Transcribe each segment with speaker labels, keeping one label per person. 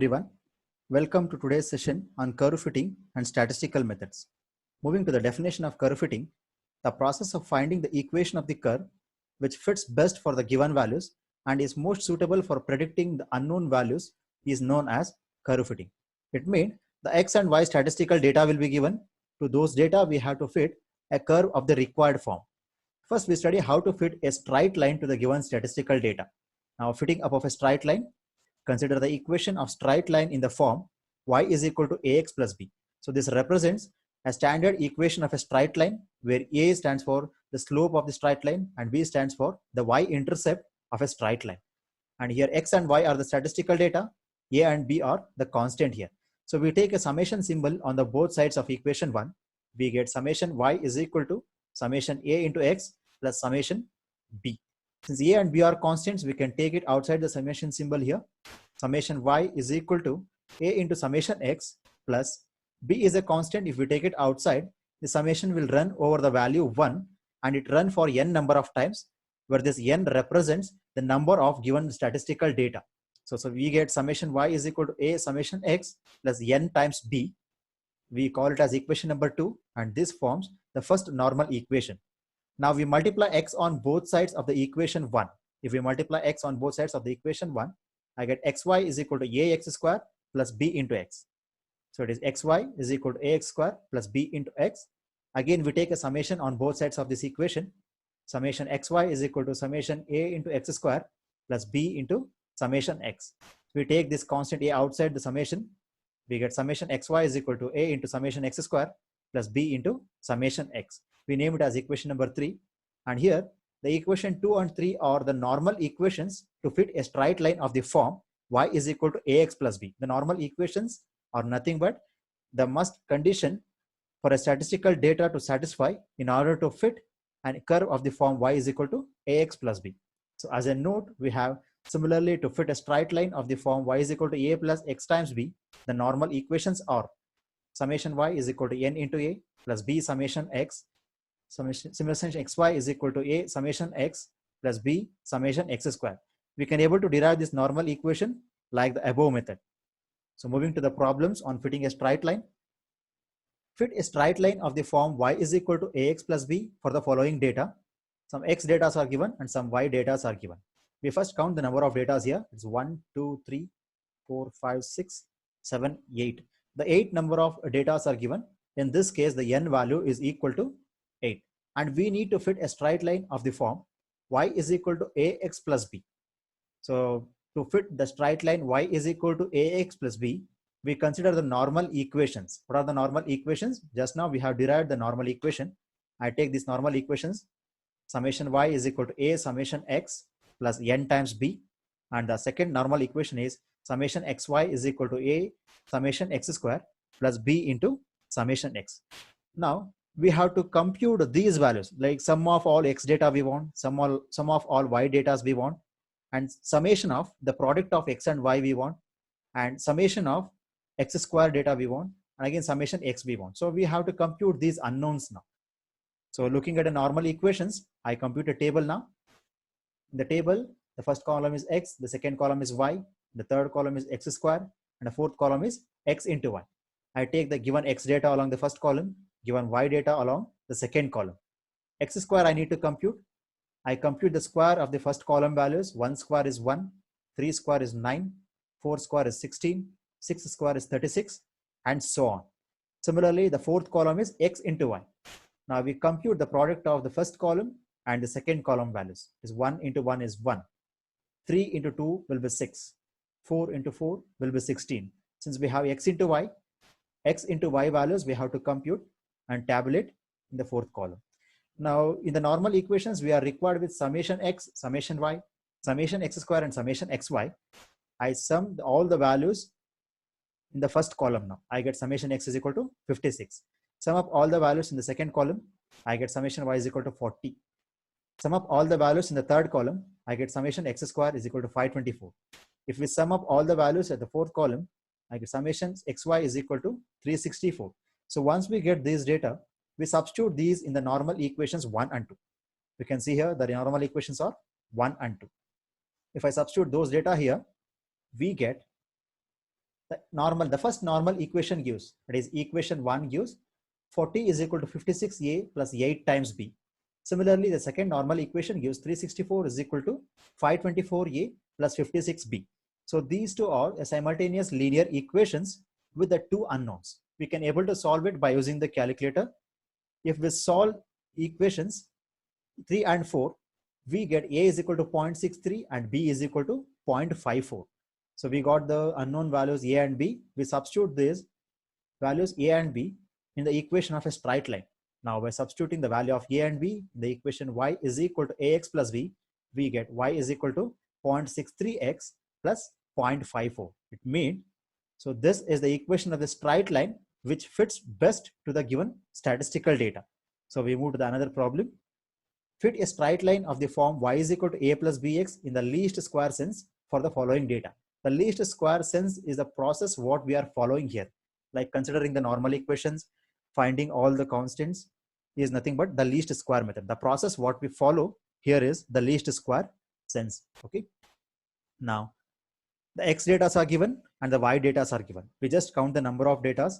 Speaker 1: everyone. Welcome to today's session on curve fitting and statistical methods. Moving to the definition of curve fitting, the process of finding the equation of the curve which fits best for the given values and is most suitable for predicting the unknown values is known as curve fitting. It means the x and y statistical data will be given. To those data, we have to fit a curve of the required form. First, we study how to fit a straight line to the given statistical data. Now, fitting up of a straight line, consider the equation of straight line in the form y is equal to ax plus b. So this represents a standard equation of a straight line where a stands for the slope of the straight line and b stands for the y-intercept of a straight line. And here x and y are the statistical data, a and b are the constant here. So we take a summation symbol on the both sides of equation 1. We get summation y is equal to summation a into x plus summation b. Since a and b are constants, we can take it outside the summation symbol here. Summation y is equal to a into summation x plus b is a constant. If we take it outside, the summation will run over the value 1 and it run for n number of times, where this n represents the number of given statistical data. So we get summation y is equal to a summation x plus n times b. We call it as equation number 2, and this forms the first normal equation. Now we multiply x on both sides of the equation 1. If we multiply x on both sides of the equation 1, I get xy is equal to ax square plus b into x. So it is xy is equal to ax square plus b into x. Again, we take a summation on both sides of this equation. Summation xy is equal to summation a into x square plus b into summation x. We take this constant a outside the summation. We get summation xy is equal to a into summation x square plus b into summation x. We name it as equation number 3. And here, the equation 2 and 3 are the normal equations to fit a straight line of the form y is equal to ax plus b. The normal equations are nothing but the must condition for a statistical data to satisfy in order to fit a curve of the form y is equal to ax plus b. So as a note, we have similarly to fit a straight line of the form y is equal to a plus x times b, the normal equations are summation y is equal to n into a plus b summation x, summation xy is equal to a summation x plus b summation x square. We can able to derive this normal equation like the above method. So moving to the problems on fitting a straight line. Fit a straight line of the form y is equal to ax plus b for the following data. Some x data are given and some y data are given. We first count the number of data here. It's 1, 2, 3, 4, 5, 6, 7, 8. The 8 number of data are given. In this case, the n value is equal to 8. And we need to fit a straight line of the form y is equal to ax plus b. So to fit the straight line y is equal to ax plus b, we consider the normal equations. What are the normal equations? Just now we have derived the normal equation. I take these normal equations. Summation y is equal to a summation x plus n times b. And the second normal equation is summation xy is equal to a summation x square plus b into summation x. Now we have to compute these values, like sum of all x data we want, sum of all y data we want, and summation of the product of x and y we want, and summation of x square data we want, and again summation x we want. So we have to compute these unknowns now. So looking at the normal equations, I compute a table now. In the table, the first column is x, the second column is y, the third column is x square, and the fourth column is x into y. I take the given x data along the first column, given y data along the second column. X square I need to compute. I compute the square of the first column values. 1 square is 1, 3 square is 9, 4 square is 16, 6 square is 36, and so on. Similarly, the fourth column is x into y. Now we compute the product of the first column and the second column values. Is 1 into 1 is 1. 3 into 2 will be 6. 4 into 4 will be 16. Since we have x into y values we have to compute and tabulate in the fourth column. Now in the normal equations, we are required with summation x, summation y, summation x square, and summation xy. I sum all the values in the first column now. I get summation x is equal to 56. Sum up all the values in the second column. I get summation y is equal to 40. Sum up all the values in the third column. I get summation x square is equal to 524. If we sum up all the values at the fourth column, I get summation xy is equal to 364. So once we get these data, we substitute these in the normal equations 1 and 2. You can see here the normal equations are 1 and 2. If I substitute those data here, we get The first normal equation gives, that is equation 1 gives 40 is equal to 56a plus 8 times b. Similarly, the second normal equation gives 364 is equal to 524a plus 56b. So these two are a simultaneous linear equations with the two unknowns. We can able to solve it by using the calculator. If we solve equations 3 and 4, we get a is equal to 0.63 and b is equal to 0.54. So we got the unknown values a and b. We substitute these values a and b in the equation of a straight line. Now by substituting the value of a and b in the equation y is equal to ax plus b, we get y is equal to 0.63x plus 0.54. It means, so this is the equation of the straight line which fits best to the given statistical data. So we move to the another problem. Fit a straight line of the form y is equal to a plus bx in the least square sense for the following data. The least square sense is the process what we are following here. Like considering the normal equations, finding all the constants is nothing but the least square method. The process what we follow here is the least square sense. Okay. Now the x data are given and the y data are given. We just count the number of data.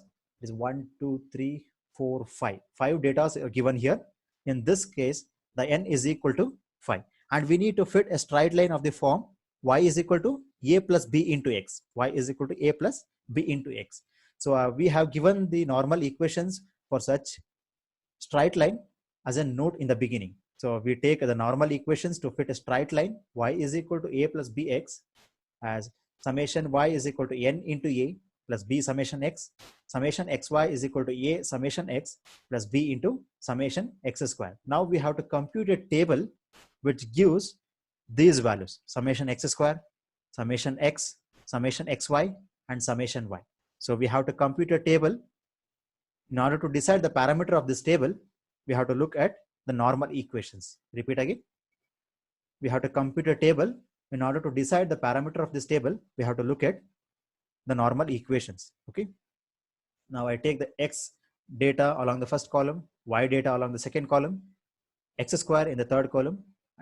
Speaker 1: Is 1, 2, 3, 4, 5. 5 data are given here. In this case, the n is equal to 5. And we need to fit a straight line of the form y is equal to a plus b into x. Y is equal to a plus b into x. So we have given the normal equations for such straight line as a note in the beginning. So we take the normal equations to fit a straight line. Y is equal to a plus bx as summation y is equal to n into a plus b summation x. Summation xy is equal to a summation x plus b into summation x square. Now we have to compute a table which gives these values: summation x square, summation x, summation xy, and summation y. So we have to compute a table. In order to decide the parameter of this table, we have to look at the normal equations. Repeat again. We have to compute a table. In order to decide the parameter of this table, we have to look at the normal equations. Okay. Now I take the x data along the first column, y data along the second column, x square in the third column,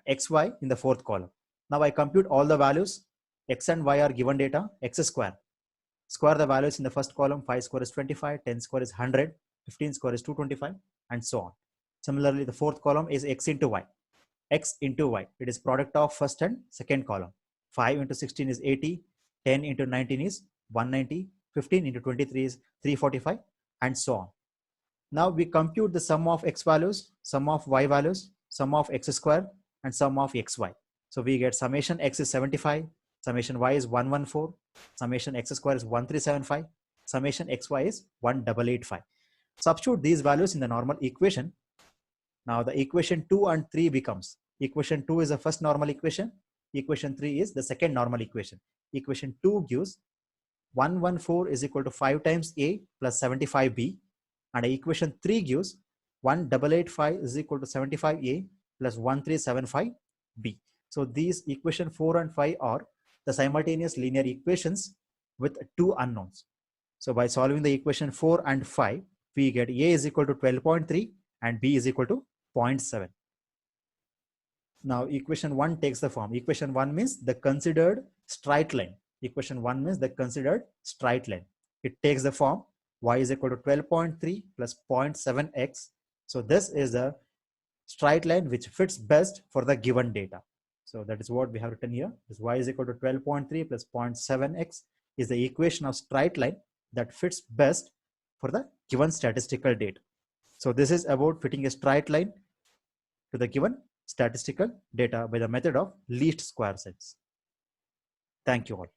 Speaker 1: xy in the fourth column. Now I compute all the values. X and y are given data. X square. Square the values in the first column. 5 square is 25, 10 square is 100, 15 square is 225, and so on. Similarly, the fourth column is x into y. X into y. It is product of first and second column. 5 into 16 is 80, 10 into 19 is 190, 15 into 23 is 345, and so on. Now we compute the sum of x values, sum of y values, sum of x square, and sum of xy. So we get summation x is 75, summation y is 114, summation x square is 1375, summation xy is 1885. Substitute these values in the normal equation. Now the equation 2 and 3 becomes, equation 2 is the first normal equation, equation 3 is the second normal equation. Equation 2 gives 114 is equal to 5 times a plus 75b, and equation 3 gives 1885 is equal to 75a plus 1375b. So these equation 4 and 5 are the simultaneous linear equations with two unknowns. So by solving the equation 4 and 5, we get a is equal to 12.3 and b is equal to 0.7. Now equation 1 takes the form. Equation 1 means the considered straight line. Equation 1 means the considered straight line. It takes the form y is equal to 12.3 plus 0.7x. So this is the straight line which fits best for the given data. So that is what we have written here. This y is equal to 12.3 plus 0.7x is the equation of straight line that fits best for the given statistical data. So this is about fitting a straight line to the given statistical data by the method of least square sense. Thank you all.